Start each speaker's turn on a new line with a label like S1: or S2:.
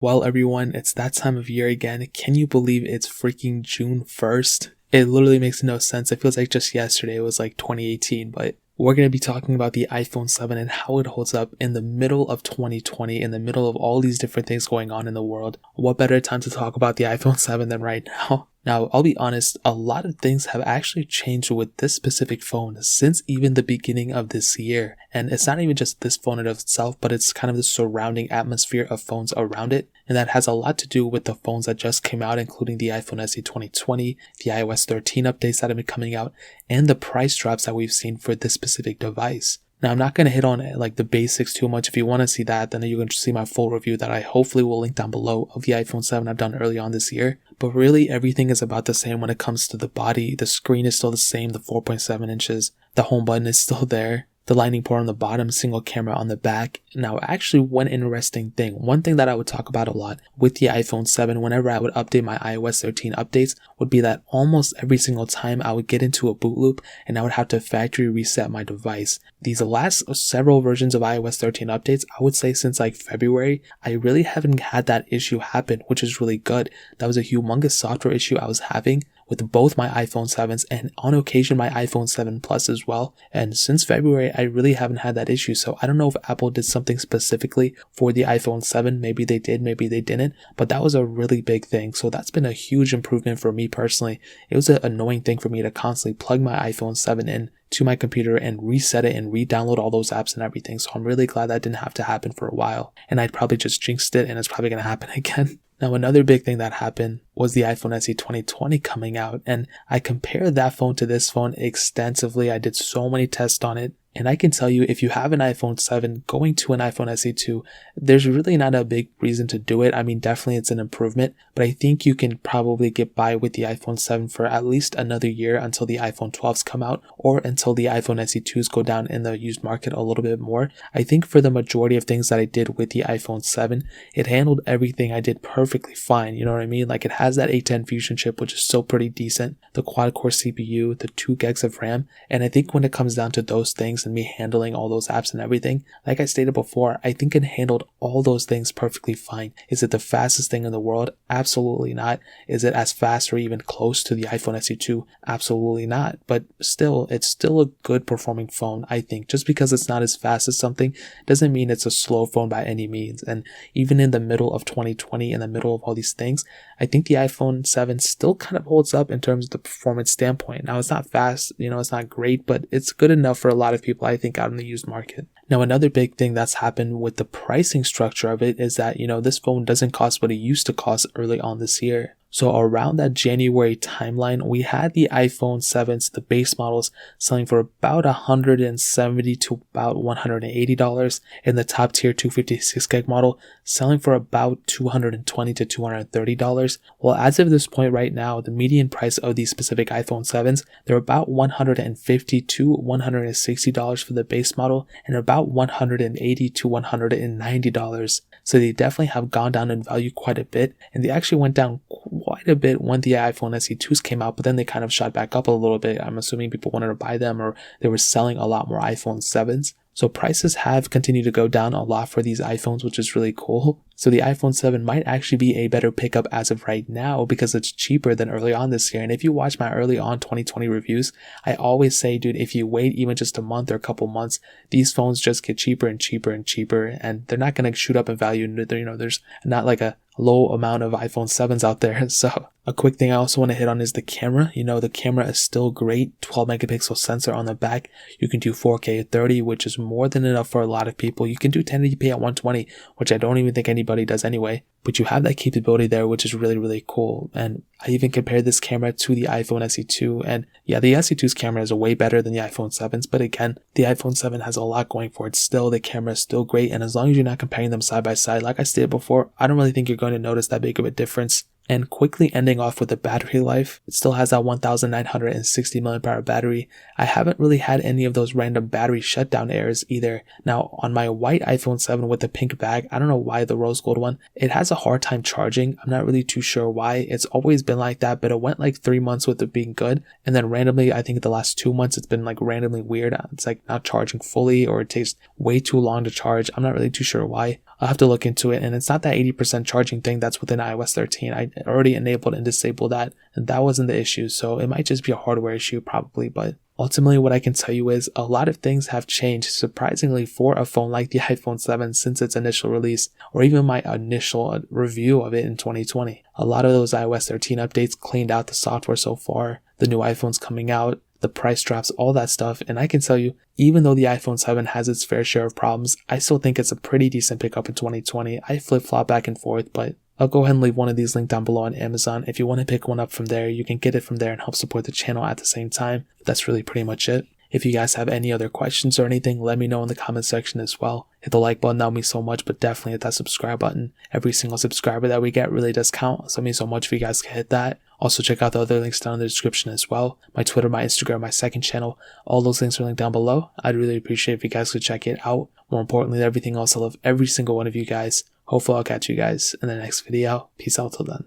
S1: Well, everyone, it's that time of year again. Can you believe it's freaking June 1st? It literally makes no sense. It feels like just yesterday it was like 2018, but we're going to be talking about the iPhone 7 and how it holds up in the middle of 2020, in the middle of all these different things going on in the world. What better time to talk about the iPhone 7 than right now? Now, I'll be honest, a lot of things have actually changed with this specific phone since even the beginning of this year. And it's not even just this phone in itself, but it's kind of the surrounding atmosphere of phones around it. And that has a lot to do with the phones that just came out, including the iPhone SE 2020, the iOS 13 updates that have been coming out, and the price drops that we've seen for this specific device. Now, I'm not going to hit on like the basics too much. If you want to see that, then you can see my full review that I hopefully will link down below of the iPhone 7 I've done early on this year. But really, everything is about the same when it comes to the body. The screen is still the same, the 4.7 inches. The home button is still there. The lightning port on the bottom, single camera on the back. Now, actually, one interesting thing, one thing that I would talk about a lot with the iPhone 7 whenever I would update my iOS 13 updates would be that almost every single time I would get into a boot loop and I would have to factory reset my device. These last several versions of iOS 13 updates, I would say since like February, I really haven't had that issue happen, which is really good. That was a humongous software issue I was having with both my iPhone 7s and on occasion my iPhone 7 Plus as well. And since February, I really haven't had that issue. So I don't know if Apple did something specifically for the iPhone 7. Maybe they did, maybe they didn't. But that was a really big thing. So that's been a huge improvement for me personally. It was an annoying thing for me to constantly plug my iPhone 7 in to my computer and reset it and re-download all those apps and everything. So I'm really glad that didn't have to happen for a while. And I'd probably just jinxed it and it's probably going to happen again. Now, another big thing that happened was the iPhone SE 2020 coming out, and I compared that phone to this phone extensively. I did so many tests on it, and I can tell you if you have an iPhone 7 going to an iPhone SE 2, there's really not a big reason to do it. I mean, definitely it's an improvement, but I think you can probably get by with the iPhone 7 for at least another year until the iPhone 12s come out or until the iPhone SE 2s go down in the used market a little bit more. I think for the majority of things that I did with the iPhone 7, it handled everything I did perfectly fine. You know what I mean? Like it has that A10 Fusion chip, which is still pretty decent, the quad-core CPU, the 2 gigs of RAM, and I think when it comes down to those things and me handling all those apps and everything, like I stated before, I think it handled all those things perfectly fine. Is it the fastest thing in the world? Absolutely not. Is it as fast or even close to the iPhone SE 2? Absolutely not. But still, it's still a good performing phone, I think. Just because it's not as fast as something doesn't mean it's a slow phone by any means. And even in the middle of 2020, in the middle of all these things, I think the iPhone 7 still kind of holds up in terms of the performance standpoint. Now, it's not fast, it's not great, but it's good enough for a lot of people, I think, out in the used market. Now, another big thing that's happened with the pricing structure of it is that, this phone doesn't cost what it used to cost early on this year. So around that January timeline, we had the iPhone 7s, the base models, selling for about $170 to about $180, and the top tier 256 gig model selling for about $220 to $230. Well, as of this point right now, the median price of these specific iPhone 7s, they're about $150 to $160 for the base model and about $180 to $190. So they definitely have gone down in value quite a bit, and they actually went down quite a bit when the iPhone SE 2s came out, but then they kind of shot back up a little bit. I'm assuming people wanted to buy them or they were selling a lot more iPhone 7s. So prices have continued to go down a lot for these iPhones, which is really cool. So the iPhone 7 might actually be a better pickup as of right now because it's cheaper than early on this year. And if you watch my early on 2020 reviews, I always say, dude, if you wait even just a month or a couple months, these phones just get cheaper and cheaper and cheaper, and they're not going to shoot up in value. There's not like a low amount of iPhone 7s out there. So a quick thing I also want to hit on is the camera. The camera is still great. 12 megapixel sensor on the back. You can do 4K at 30, which is more than enough for a lot of people. You can do 1080p at 120, which I don't even think anybody does anyway. But you have that capability there, which is really, really cool. And I even compared this camera to the iPhone SE 2. And yeah, the SE 2's camera is way better than the iPhone 7's. But again, the iPhone 7 has a lot going for it still. The camera is still great. And as long as you're not comparing them side by side, like I stated before, I don't really think you're going to notice that big of a difference. And quickly ending off with the battery life, it still has that 1960 mAh battery. I haven't really had any of those random battery shutdown errors either. Now, on my white iPhone 7 with the pink bag, I don't know why the rose gold one, it has a hard time charging. I'm not really too sure why. It's always been like that, but it went like 3 months with it being good. And then randomly, I think the last 2 months, it's been like randomly weird. It's like not charging fully or it takes way too long to charge. I'm not really too sure why. I'll have to look into it, and it's not that 80% charging thing that's within iOS 13. I already enabled and disabled that, and that wasn't the issue, so it might just be a hardware issue probably, but ultimately what I can tell you is a lot of things have changed surprisingly for a phone like the iPhone 7 since its initial release, or even my initial review of it in 2020. A lot of those iOS 13 updates cleaned out the software so far, the new iPhones coming out, the price drops, all that stuff, and I can tell you, even though the iPhone 7 has its fair share of problems, I still think it's a pretty decent pickup in 2020. I flip-flop back and forth, but I'll go ahead and leave one of these linked down below on Amazon. If you want to pick one up from there, you can get it from there and help support the channel at the same time. But that's really pretty much it. If you guys have any other questions or anything, let me know in the comment section as well. Hit the like button, that would mean so much, but definitely hit that subscribe button. Every single subscriber that we get really does count, so it means so much if you guys can hit that. Also check out the other links down in the description as well. My Twitter, my Instagram, my second channel, all those links are linked down below. I'd really appreciate if you guys could check it out. More importantly than everything else, I love every single one of you guys. Hopefully I'll catch you guys in the next video. Peace out till then.